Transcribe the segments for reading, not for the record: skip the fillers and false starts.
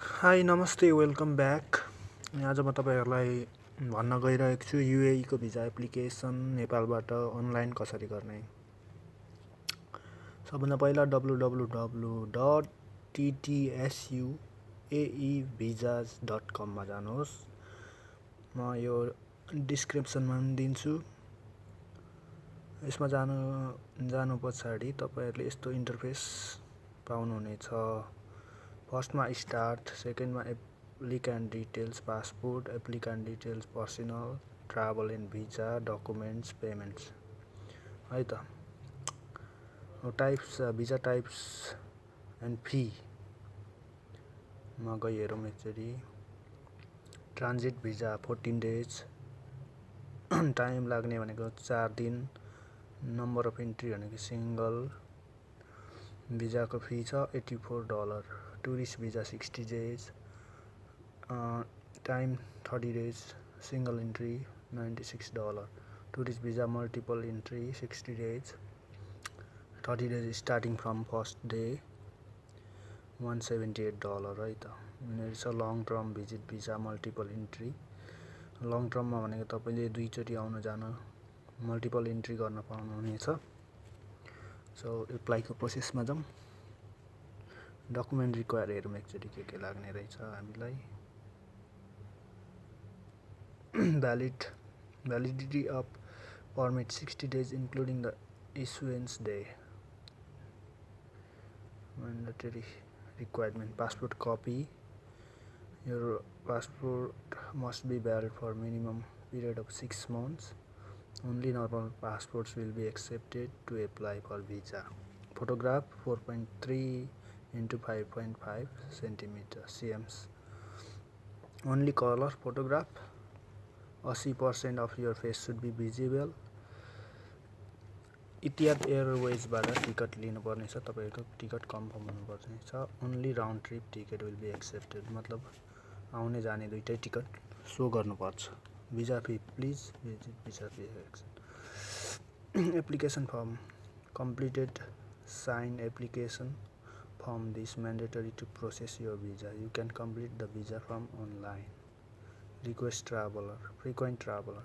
High नमस्ते welcome back. अनि आज म तपाईँहरूलाई भन्न गइरहेको छु युएईको भिजा एप्लिकेसन नेपालबाट अनलाइन कसरी गर्ने। सबभन्दा पहिला www.ttsuaevisas.com मा जानुहोस्। म यो डिस्क्रिप्सनमा पनि दिन्छु। यसमा जानु पछाडि तपाईँहरूले यस्तो इन्टरफेस पाउनुहुनेछ। फर्स्टमा स्टार्ट, सेकेन्डमा applicant details, passport, applicant details, personal, travel and visa, documents, payments है त। Types visa types and fee मा गई हेरौँ एकचोटि। ट्रान्जिट भिजा 14 डेज, टाइम लाग्ने भनेको 4 दिन, नम्बर अफ इन्ट्री भनेको सिङ्गल, भिजाको फी छ $84, tourist visa 60 days, time 30 days, single entry $96, tourist visa multiple entry 60 days, 30 days starting from first day $178 है त। रहेछ long term visit visa multiple entry. Long टर्ममा भनेको तपाईँले दुईचोटि आउन जान मल्टिपल इन्ट्री गर्न पाउनुहुनेछ। सो एप्लाईको प्रोसेसमा जाउँ। डकुमेन्ट रिक्वायर हेरौँ एकचोटि के लाग्ने रहेछ हामीलाई। Validity of permit 60 days including the issuance day. Mandatory requirement: passport copy. Your passport must be valid for minimum period of 6 months. Only normal passports will be accepted to apply for visa. Photograph 4.3 into 5.5 cms. Only color photograph. 80% of your face should be visible. Etihad एयरवेजबाट ticket लिनुपर्नेछ। तपाईँको ticket confirm हुनुपर्नेछ। Only round trip ticket will be accepted, मतलब आउने जाने दुइटै ticket show गर्नुपर्छ। Visa fee please visit visa fee action. Application form completed sign application form this mandatory to process your visa. You can complete the visa form online. Request traveller frequent traveller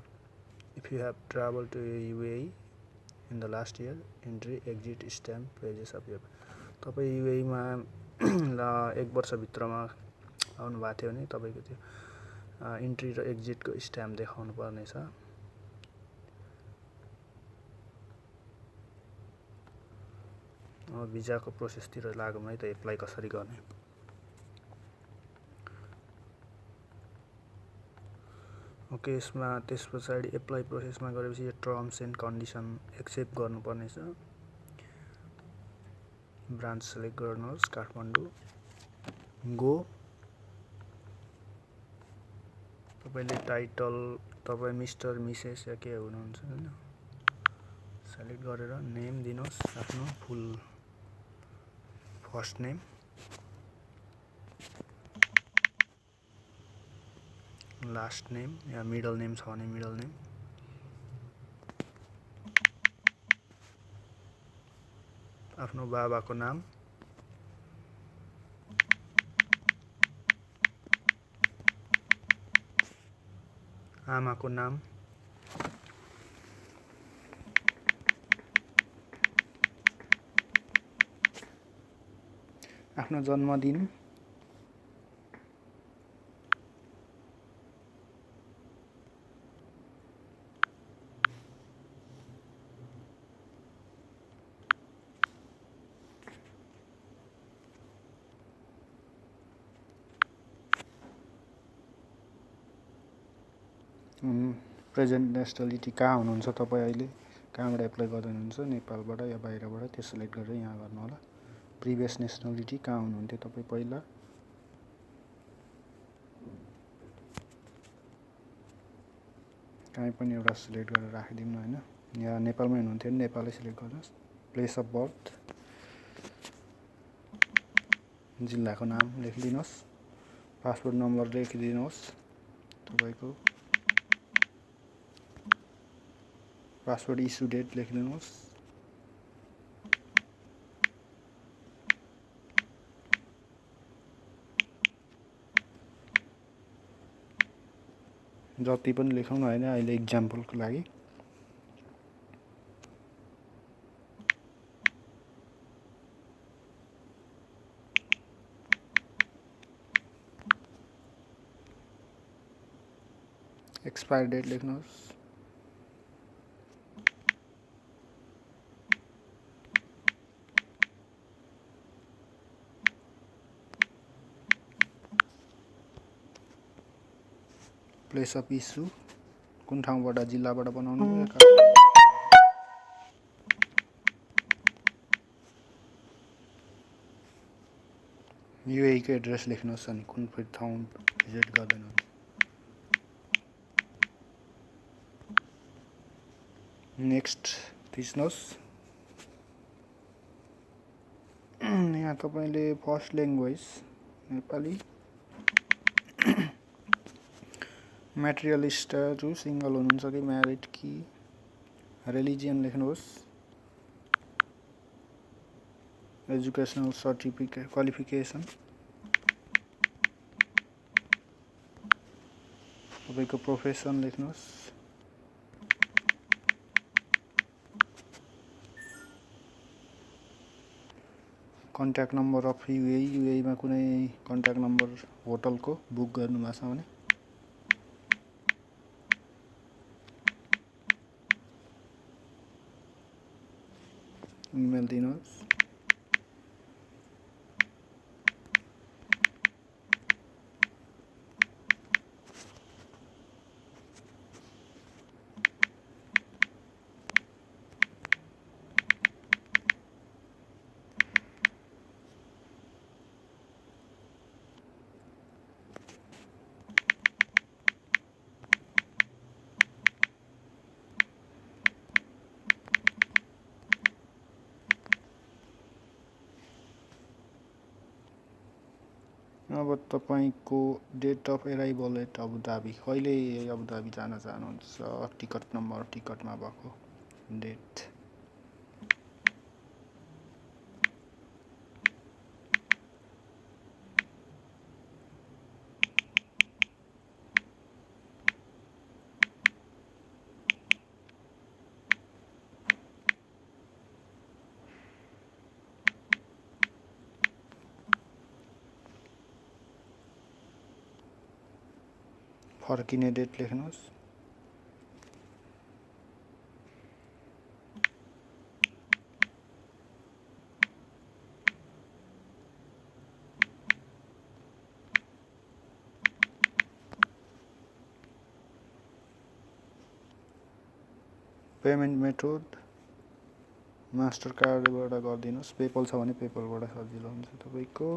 if you have travel to UAE in the last year, entry exit stamp pages of your। तपाईँ युएईमा एक वर्षभित्रमा आउनु भएको थियो भने तपाईँको त्यो entry र एक्जिटको स्ट्याम्प देखाउनु पर्नेछ। भिजाको प्रोसेसतिर लागौँ है त, एप्लाई कसरी गर्ने। ओके, यसमा त्यस पछाडि एप्लाई प्रोसेसमा गरेपछि यो टर्म्स एन्ड कन्डिसन एक्सेप्ट गर्नुपर्नेछ। ब्रान्च सेलेक्ट गर्नुहोस्, काठमाडौँ गो। तपाईँले टाइटल तपाईँ मिस्टर मिसेस या के हुनुहुन्छ होइन, सेलेक्ट गरेर नेम दिनुहोस्, आफ्नो फुल फर्स्ट नेम, लास्ट नेम या मिडल नेम छ भने मिडल नेम, आफ्नो बाबाको नाम, आमाको नाम, आफ्नो जन्मदिन, प्रेजेन्ट नेसनलिटी कहाँ हुनुहुन्छ तपाईँ, अहिले कहाँबाट एप्लाई गर्दै हुनुहुन्छ, नेपालबाट या बाहिरबाट, त्यो सेलेक्ट गरेर यहाँ गर्नु होला। प्रिभियस नेसनलिटी कहाँ हुनुहुन्थ्यो तपाईँ पहिला, कहीँ पनि एउटा सिलेक्ट गरेर राखिदिनु होइन। यहाँ नेपालमै हुनुहुन्थ्यो भने नेपालै सिलेक्ट गर्नुहोस्। प्लेस अफ बर्थ, जिल्लाको नाम लेखिदिनुहोस्। पासपोर्ट नम्बर लेखिदिनुहोस् तपाईँको। पासपोर्ट इस्यु डेट लेखिदिनुहोस्। जति पनि लेखौँ न होइन, अहिले इक्जाम्पलको लागि। एक्सपायर डेट लेख्नुहोस्। प्लेस अफ इस्यु कुन ठाउँबाट, जिल्लाबाट बनाउनु भयो। युएई को एड्रेस लेख्नुहोस् अनि कुन ठाउँ भिजिट गर्दैन। नेक्स्ट थिच्नुहोस्। यहाँ तपाईले फर्स्ट ल्याङ्ग्वेज नेपाली, म्याटेरियलिस्ट जो सिंगल हुनुहुन्छ कि म्यारिड कि, रिलिजियन लेख्नुहोस्, एजुकेशनल सर्टिफिकेट क्वालिफिकेसन, तपाईको प्रोफेसन लेख्नुहोस्, contact number of UAE, UAE मा कुनै कन्ट्याक्ट नम्बर होटलको बुक गर्नु भएको छ भने, इमेल दिनुहोस्। अब तपाईको date of arrival at Abu Dhabi, कहिले अबुधाबी जान चाहनुहुन्छ, टिकट नम्बर, टिकटमा भएको डेट, फर्किने डेट लेख्नुहोस्। पेमेन्ट मेथड मास्टर कार्डबाट गरिदिनुहोस्, पेपल छ भने पेपलबाट सजिलो हुन्छ तपाईको।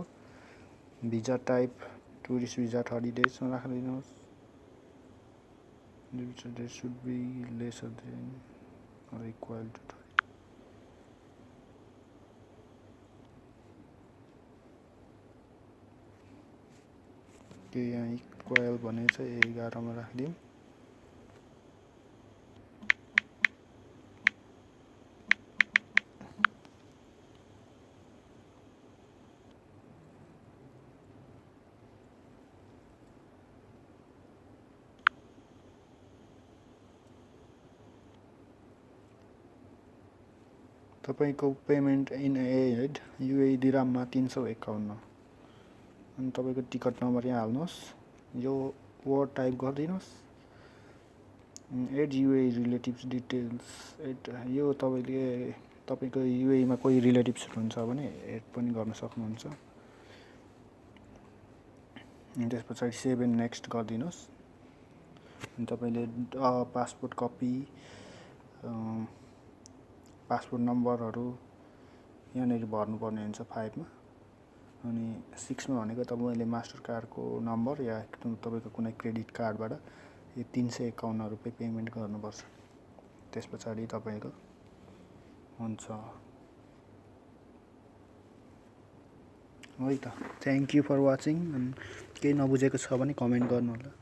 भिजा टाइप टुरिस्ट भिजा 30 डेजमा राखिदिनुहोस्। They should be lesser than or equal to 30. के यहाँ इक्वल भनेछ 11 मा राखिदिउँ। तपाईको पेमेन्ट इन एड युएई दिराममा 351, अनि तपाईको टिकट नम्बर यहाँ हाल्नुहोस्। यो वर्ड टाइप गरिदिनुहोस्, add UAE relatives details add. यो तपाईले तपाईको युएई मा कोही रिलेटिभ्स हुनुहुन्छ भने एड पनि गर्न सक्नुहुन्छ। त्यसपछि सेभ एन्ड नेक्स्ट गरिदिनुहोस्। अनि तपाईले पासपोर्ट कपी, पासपोर्ट नम्बरहरू यहाँनिर भर्नुपर्ने हुन्छ 5 मा, अनि 6 मा भनेको तपाईले मास्टर कार्डको नम्बर या तपाईको कुनै क्रेडिट कार्डबाट यो 351 रुपैयाँ पेमेन्ट गर्नुपर्छ। त्यसपछि तपाईको हुन्छ है त। Thank you for watching. केही नबुझेको छ भने कमेन्ट गर्नु होला।